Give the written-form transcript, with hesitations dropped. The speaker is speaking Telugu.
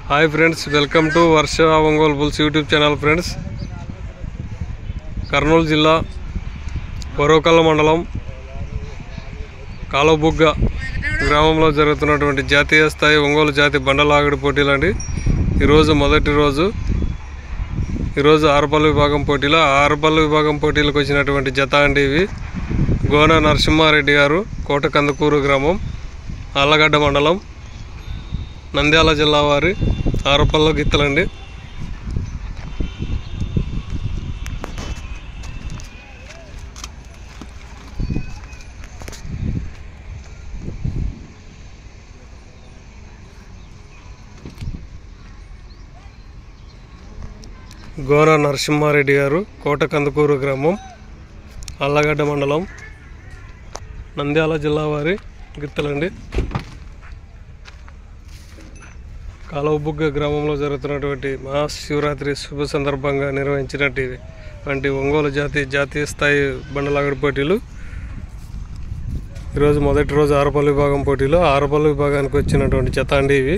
हाय फ्रेंड्स, वेलकम टू वर्ष Ongole bulls YouTube channel. Friends, Kurnool जिल्ला कोरोकल मंडलम कालोबुग्ग గ్రామంలో జరుగుతున్నటువంటి జాతీయ స్థాయి ఒంగోలు జాతి బండలాగడి పోటీలండి। ఈరోజు మొదటి రోజు, ఈరోజు ఆరుపల్లి విభాగం పోటీలో ఆరుపల్లి విభాగం పోటీలకు వచ్చినటువంటి జత అండి ఇవి। గోన నరసింహారెడ్డి గారు, కోటకందుకూరు గ్రామం, ఆళ్లగడ్డ మండలం, నంద్యాల జిల్లా వారి ఆరుపల్లి గిత్తలండి। గోన నరసింహారెడ్డి గారు, కోటకందుకూరు గ్రామం, ఆళ్లగడ్డ మండలం, నంద్యాల జిల్లా వారి గిత్తలండి। కాలోబుగ్గ గ్రామంలో జరుగుతున్నటువంటి మహాశివరాత్రి శుభ సందర్భంగా నిర్వహించినటువంటి ఒంగోలు జాతీయ స్థాయి బండలాగడి పోటీలు ఈరోజు మొదటి రోజు ఆరుపల్లి విభాగం పోటీలో ఆరుపల్లి విభాగానికి వచ్చినటువంటి జత అండి ఇవి।